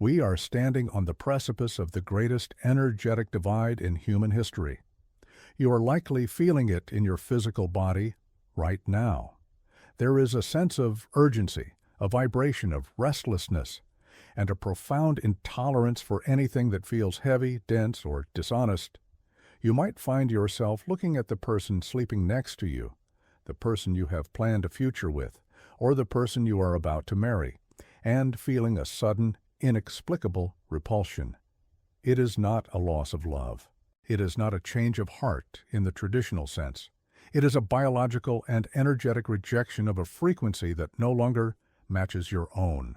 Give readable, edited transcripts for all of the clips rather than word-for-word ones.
We are standing on the precipice of the greatest energetic divide in human history. You are likely feeling it in your physical body right now. There is a sense of urgency, a vibration of restlessness, and a profound intolerance for anything that feels heavy, dense, or dishonest. You might find yourself looking at the person sleeping next to you, the person you have planned a future with, or the person you are about to marry, and feeling a sudden, inexplicable repulsion. It is not a loss of love. It is not a change of heart in the traditional sense. It is a biological and energetic rejection of a frequency that no longer matches your own.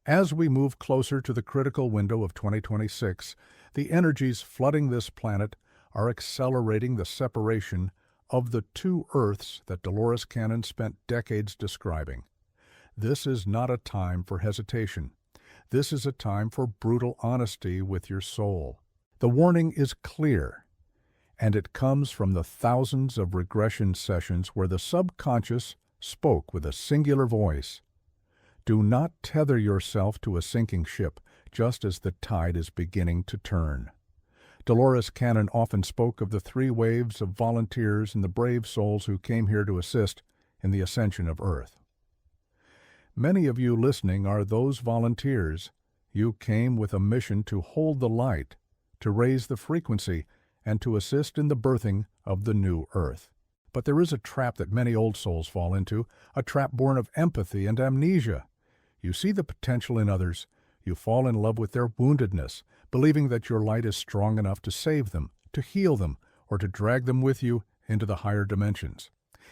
As we move closer to the critical window of 2026, the energies flooding this planet are accelerating the separation of the two Earths that Dolores Cannon spent decades describing. This is not a time for hesitation. This is a time for brutal honesty with your soul. The warning is clear, and it comes from the thousands of regression sessions where the subconscious spoke with a singular voice. Do not tether yourself to a sinking ship just as the tide is beginning to turn. Dolores Cannon often spoke of the 3 waves of volunteers and the brave souls who came here to assist in the ascension of Earth. Many of you listening are those volunteers. You came with a mission to hold the light, to raise the frequency, and to assist in the birthing of the new Earth. But there is a trap that many old souls fall into, a trap born of empathy and amnesia. You see the potential in others. You fall in love with their woundedness, believing that your light is strong enough to save them, to heal them, or to drag them with you into the higher dimensions.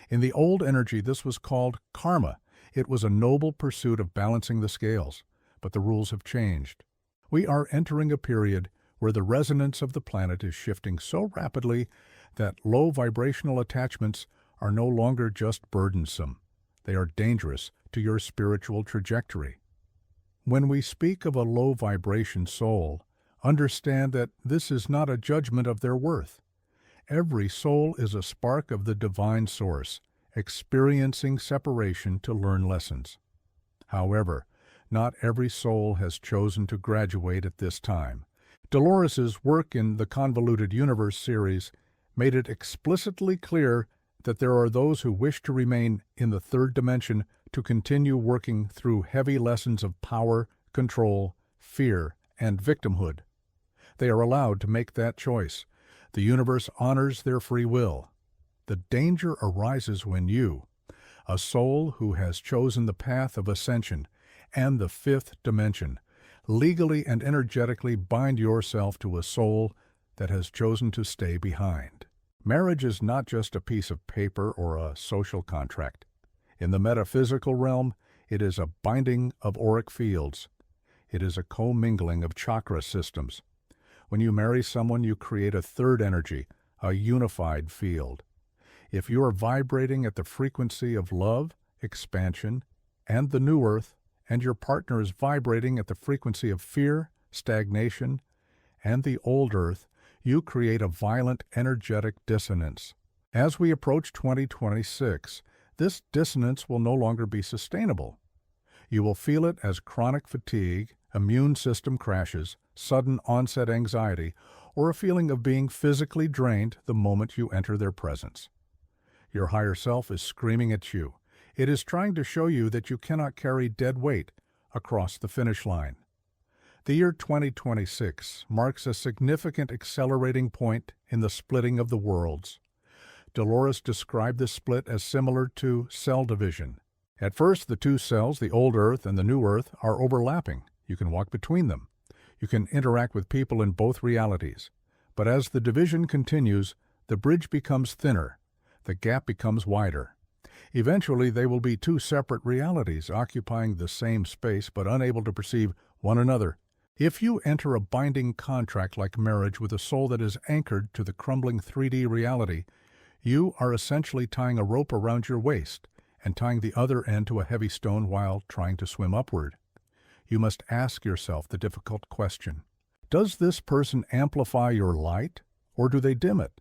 In the old energy, this was called karma. It was a noble pursuit of balancing the scales, but the rules have changed. We are entering a period where the resonance of the planet is shifting so rapidly that low vibrational attachments are no longer just burdensome. They are dangerous to your spiritual trajectory. When we speak of a low vibration soul, understand that this is not a judgment of their worth. Every soul is a spark of the divine source, experiencing separation to learn lessons. However, not every soul has chosen to graduate at this time. Dolores's work in the Convoluted Universe series made it explicitly clear that there are those who wish to remain in the 3rd dimension to continue working through heavy lessons of power, control, fear, and victimhood. They are allowed to make that choice. The universe honors their free will. The danger arises when you, a soul who has chosen the path of ascension and the 5th dimension, legally and energetically bind yourself to a soul that has chosen to stay behind. Marriage is not just a piece of paper or a social contract. In the metaphysical realm, it is a binding of auric fields. It is a commingling of chakra systems. When you marry someone, you create a 3rd energy, a unified field. If you are vibrating at the frequency of love, expansion, and the new Earth, and your partner is vibrating at the frequency of fear, stagnation, and the old Earth, you create a violent energetic dissonance. As we approach 2026, this dissonance will no longer be sustainable. You will feel it as chronic fatigue, immune system crashes, sudden onset anxiety, or a feeling of being physically drained the moment you enter their presence. Your higher self is screaming at you. It is trying to show you that you cannot carry dead weight across the finish line. The year 2026 marks a significant accelerating point in the splitting of the worlds. Dolores described this split as similar to cell division. At first, the 2 cells, the old Earth and the new Earth, are overlapping. You can walk between them. You can interact with people in both realities. But as the division continues, the bridge becomes thinner. The gap becomes wider. Eventually, they will be 2 separate realities occupying the same space but unable to perceive one another. If you enter a binding contract like marriage with a soul that is anchored to the crumbling 3D reality, you are essentially tying a rope around your waist and tying the other end to a heavy stone while trying to swim upward. You must ask yourself the difficult question: does this person amplify your light, or do they dim it?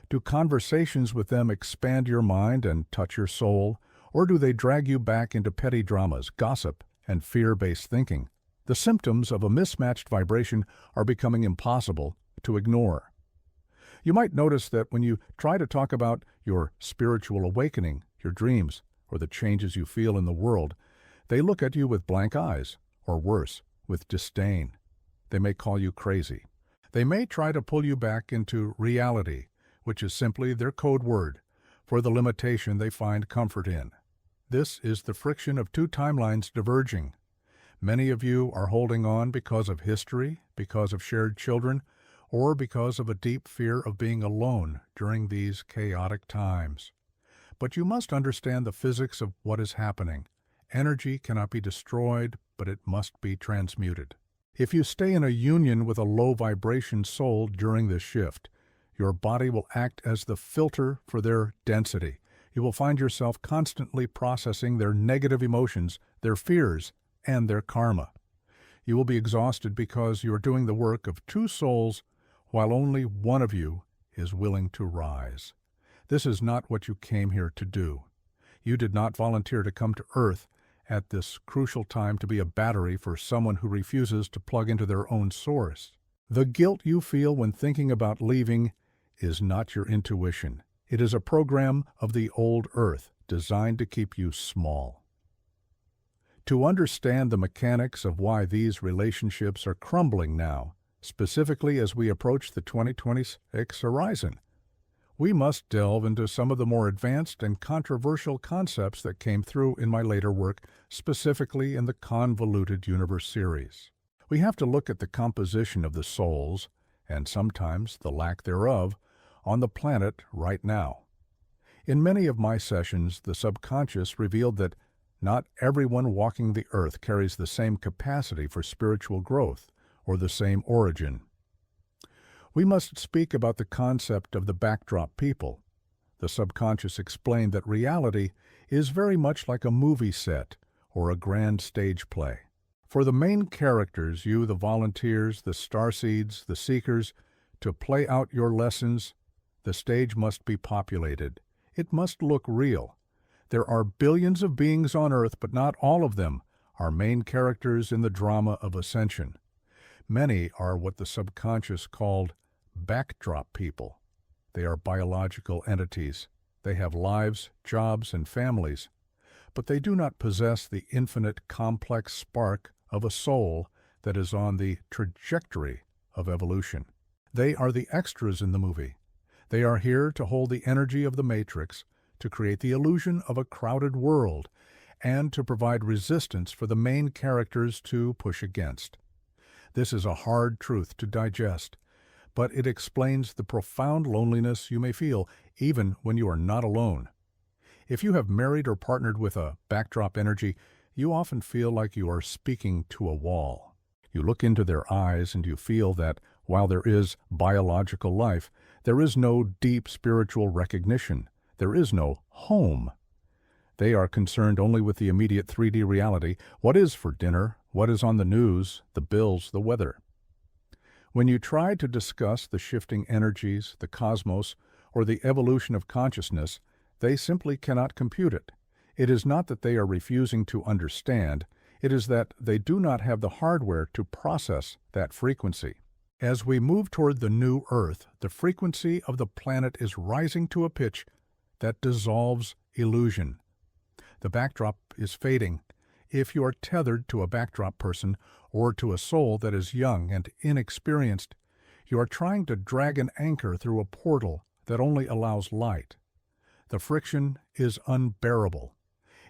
Do conversations with them expand your mind and touch your soul, or do they drag you back into petty dramas, gossip, and fear-based thinking? The symptoms of a mismatched vibration are becoming impossible to ignore. You might notice that when you try to talk about your spiritual awakening, your dreams, or the changes you feel in the world, they look at you with blank eyes, or worse, with disdain. They may call you crazy. They may try to pull you back into reality, which is simply their code word for the limitation they find comfort in. This is the friction of two timelines diverging. Many of you are holding on because of history, because of shared children, or because of a deep fear of being alone during these chaotic times. But you must understand the physics of what is happening. Energy cannot be destroyed, but it must be transmuted. If you stay in a union with a low-vibration soul during this shift, your body will act as the filter for their density. You will find yourself constantly processing their negative emotions, their fears, and their karma. You will be exhausted because you are doing the work of two souls while only one of you is willing to rise. This is not what you came here to do. You did not volunteer to come to Earth at this crucial time to be a battery for someone who refuses to plug into their own source. The guilt you feel when thinking about leaving is not your intuition. It is a program of the old Earth designed to keep you small. To understand the mechanics of why these relationships are crumbling now, specifically as we approach the 2026 horizon, we must delve into some of the more advanced and controversial concepts that came through in my later work, specifically in the Convoluted Universe series. We have to look at the composition of the souls, and sometimes the lack thereof, on the planet right now. In many of my sessions, the subconscious revealed that not everyone walking the earth carries the same capacity for spiritual growth or the same origin. We must speak about the concept of the backdrop people. The subconscious explained that reality is very much like a movie set or a grand stage play. For the main characters, you, the volunteers, the starseeds, the seekers, to play out your lessons, the stage must be populated. It must look real. There are billions of beings on Earth, but not all of them are main characters in the drama of ascension. Many are what the subconscious called backdrop people. They are biological entities. They have lives, jobs, and families, but they do not possess the infinite complex spark of a soul that is on the trajectory of evolution. They are the extras in the movie. They are here to hold the energy of the matrix, to create the illusion of a crowded world, and to provide resistance for the main characters to push against. This is a hard truth to digest, but it explains the profound loneliness you may feel even when you are not alone. If you have married or partnered with a backdrop energy, you often feel like you are speaking to a wall. You look into their eyes and you feel that while there is biological life, there is no deep spiritual recognition. There is no home. They are concerned only with the immediate 3D reality, what is for dinner, what is on the news, the bills, the weather. When you try to discuss the shifting energies, the cosmos, or the evolution of consciousness, they simply cannot compute it. It is not that they are refusing to understand, it is that they do not have the hardware to process that frequency. As we move toward the new Earth, the frequency of the planet is rising to a pitch that dissolves illusion. The backdrop is fading. If you are tethered to a backdrop person or to a soul that is young and inexperienced, you are trying to drag an anchor through a portal that only allows light. The friction is unbearable.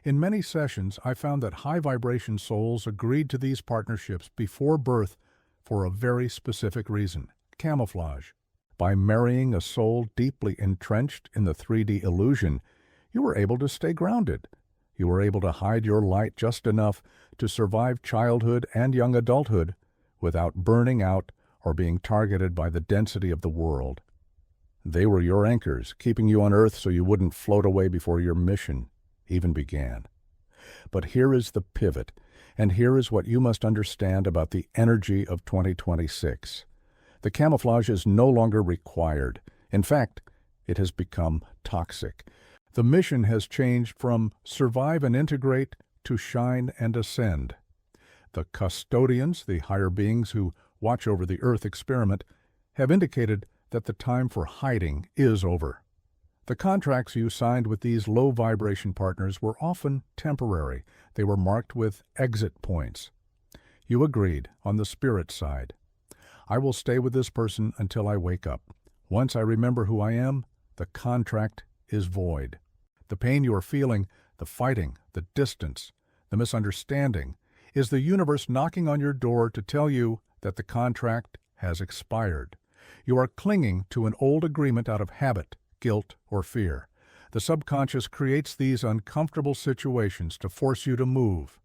In many sessions, I found that high-vibration souls agreed to these partnerships before birth for a very specific reason: camouflage. By marrying a soul deeply entrenched in the 3D illusion, you were able to stay grounded. You were able to hide your light just enough to survive childhood and young adulthood without burning out or being targeted by the density of the world. They were your anchors, keeping you on Earth so you wouldn't float away before your mission even began. But here is the pivot, and here is what you must understand about the energy of 2026. The camouflage is no longer required. In fact, it has become toxic. The mission has changed from survive and integrate to shine and ascend. The custodians, the higher beings who watch over the Earth experiment, have indicated that the time for hiding is over. The contracts you signed with these low-vibration partners were often temporary. They were marked with exit points. You agreed on the spirit side. I will stay with this person until I wake up. Once I remember who I am, the contract is void. The pain you are feeling, the fighting, the distance, the misunderstanding, is the universe knocking on your door to tell you that the contract has expired. You are clinging to an old agreement out of habit, guilt, or fear. The subconscious creates these uncomfortable situations to force you to move.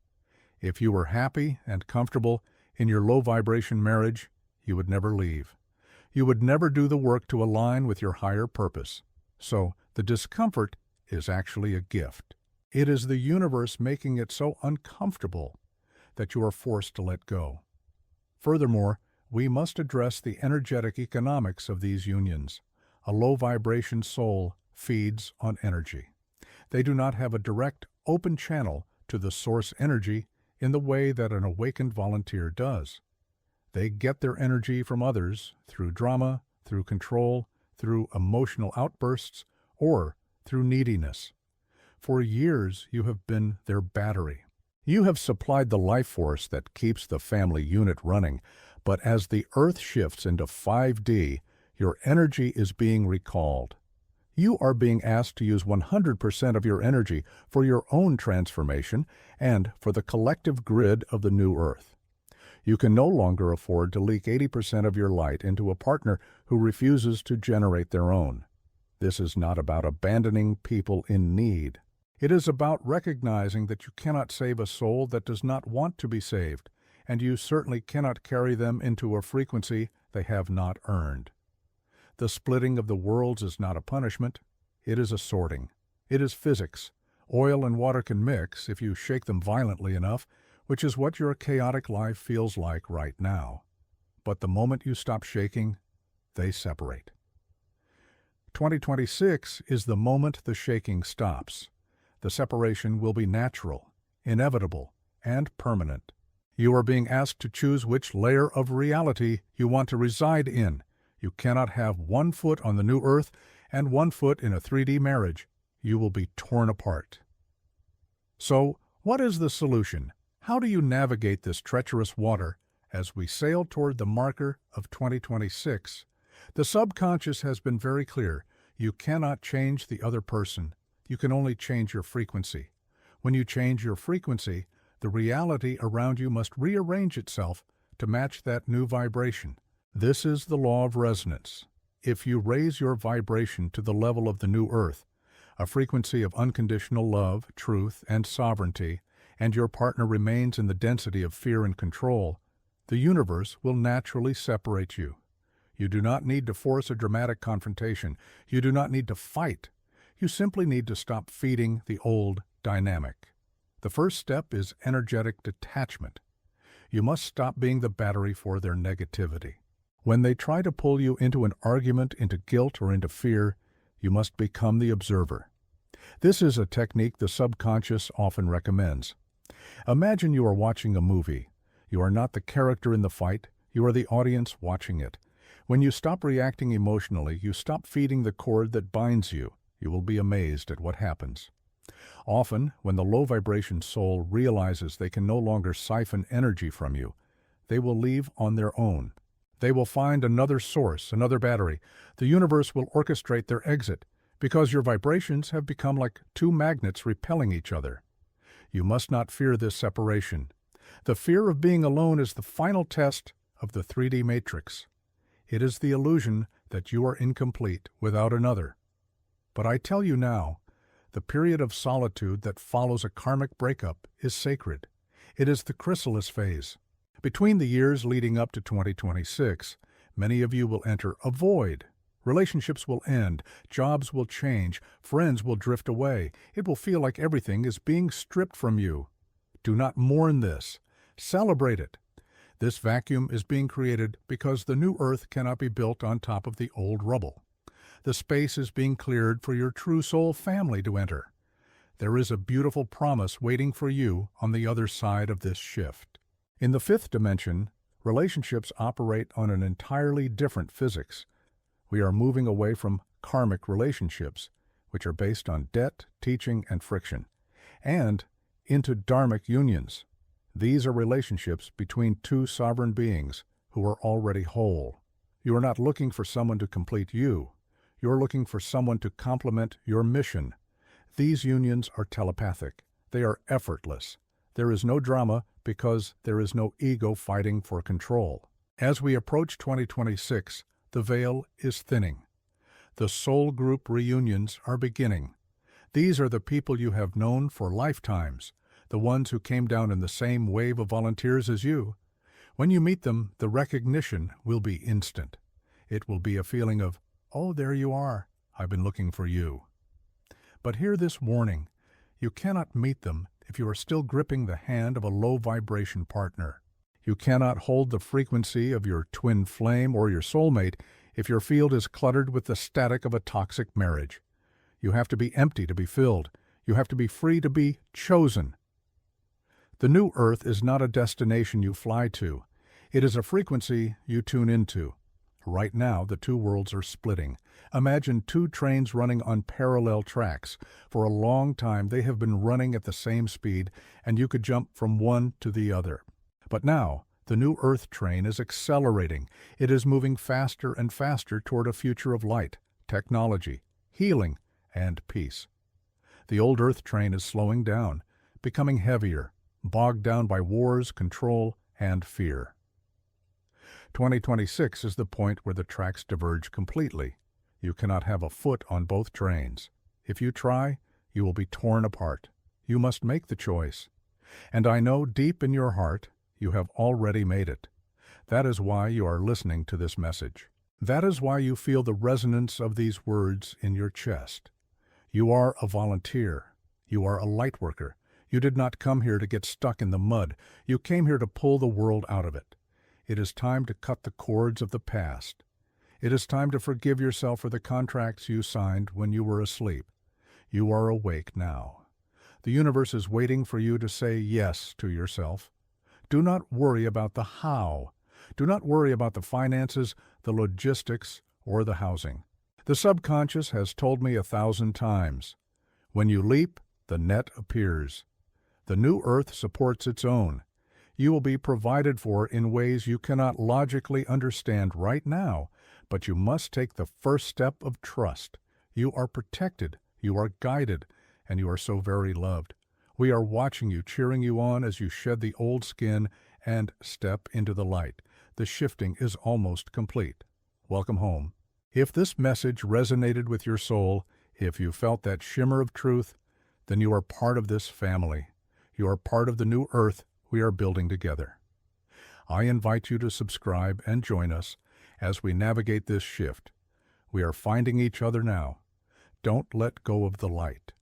If you were happy and comfortable in your low-vibration marriage, you would never leave. You would never do the work to align with your higher purpose. So the discomfort is actually a gift. It is the universe making it so uncomfortable that you are forced to let go. Furthermore, we must address the energetic economics of these unions. A low-vibration soul feeds on energy. They do not have a direct, open channel to the source energy in the way that an awakened volunteer does. They get their energy from others through drama, through control, through emotional outbursts, or through neediness. For years, you have been their battery. You have supplied the life force that keeps the family unit running, but as the Earth shifts into 5D, your energy is being recalled. You are being asked to use 100% of your energy for your own transformation and for the collective grid of the new Earth. You can no longer afford to leak 80% of your light into a partner who refuses to generate their own. This is not about abandoning people in need. It is about recognizing that you cannot save a soul that does not want to be saved, and you certainly cannot carry them into a frequency they have not earned. The splitting of the worlds is not a punishment. It is a sorting. It is physics. Oil and water can mix if you shake them violently enough, which is what your chaotic life feels like right now. But the moment you stop shaking, they separate. 2026 is the moment the shaking stops. The separation will be natural, inevitable, and permanent. You are being asked to choose which layer of reality you want to reside in. You cannot have 1 foot on the new Earth and 1 foot in a 3D marriage. You will be torn apart. So, what is the solution? How do you navigate this treacherous water as we sail toward the marker of 2026? The subconscious has been very clear. You cannot change the other person. You can only change your frequency. When you change your frequency, the reality around you must rearrange itself to match that new vibration. This is the law of resonance. If you raise your vibration to the level of the new Earth, a frequency of unconditional love, truth, and sovereignty, and your partner remains in the density of fear and control, the universe will naturally separate you. You do not need to force a dramatic confrontation. You do not need to fight. You simply need to stop feeding the old dynamic. The first step is energetic detachment. You must stop being the battery for their negativity. When they try to pull you into an argument, into guilt, or into fear, you must become the observer. This is a technique the subconscious often recommends. Imagine you are watching a movie. You are not the character in the fight. You are the audience watching it. When you stop reacting emotionally, you stop feeding the cord that binds you. You will be amazed at what happens. Often, when the low-vibration soul realizes they can no longer siphon energy from you, they will leave on their own. They will find another source, another battery. The universe will orchestrate their exit, because your vibrations have become like two magnets repelling each other. You must not fear this separation. The fear of being alone is the final test of the 3D matrix. It is the illusion that you are incomplete without another. But I tell you now, the period of solitude that follows a karmic breakup is sacred. It is the chrysalis phase. Between the years leading up to 2026, many of you will enter a void. Relationships will end, jobs will change, friends will drift away. It will feel like everything is being stripped from you. Do not mourn this. Celebrate it. This vacuum is being created because the new Earth cannot be built on top of the old rubble. The space is being cleared for your true soul family to enter. There is a beautiful promise waiting for you on the other side of this shift. In the fifth dimension, relationships operate on an entirely different physics. We are moving away from karmic relationships, which are based on debt, teaching, and friction, and into dharmic unions. These are relationships between two sovereign beings who are already whole. You are not looking for someone to complete you. You are looking for someone to complement your mission. These unions are telepathic. They are effortless. There is no drama because there is no ego fighting for control. As we approach 2026, the veil is thinning. The soul group reunions are beginning. These are the people you have known for lifetimes, the ones who came down in the same wave of volunteers as you. When you meet them, the recognition will be instant. It will be a feeling of, "Oh, there you are. I've been looking for you." But hear this warning. You cannot meet them if you are still gripping the hand of a low-vibration partner. You cannot hold the frequency of your twin flame or your soulmate if your field is cluttered with the static of a toxic marriage. You have to be empty to be filled. You have to be free to be chosen. The new Earth is not a destination you fly to. It is a frequency you tune into. Right now, the two worlds are splitting. Imagine two trains running on parallel tracks. For a long time, they have been running at the same speed, and you could jump from one to the other. But now, the new Earth train is accelerating. It is moving faster and faster toward a future of light, technology, healing, and peace. The old Earth train is slowing down, becoming heavier, bogged down by wars, control, and fear. 2026 is the point where the tracks diverge completely. You cannot have a foot on both trains. If you try, you will be torn apart. You must make the choice. And I know deep in your heart, you have already made it. That is why you are listening to this message. That is why you feel the resonance of these words in your chest. You are a volunteer. You are a light worker. You did not come here to get stuck in the mud. You came here to pull the world out of it. It is time to cut the cords of the past. It is time to forgive yourself for the contracts you signed when you were asleep. You are awake now. The universe is waiting for you to say yes to yourself. Do not worry about the how. Do not worry about the finances, the logistics, or the housing. The subconscious has told me 1,000 times. When you leap, the net appears. The new Earth supports its own. You will be provided for in ways you cannot logically understand right now, but you must take the first step of trust. You are protected, you are guided, and you are so very loved. We are watching you, cheering you on as you shed the old skin and step into the light. The shifting is almost complete. Welcome home. If this message resonated with your soul, if you felt that shimmer of truth, then you are part of this family. You are part of the new Earth we are building together. I invite you to subscribe and join us as we navigate this shift. We are finding each other now. Don't let go of the light.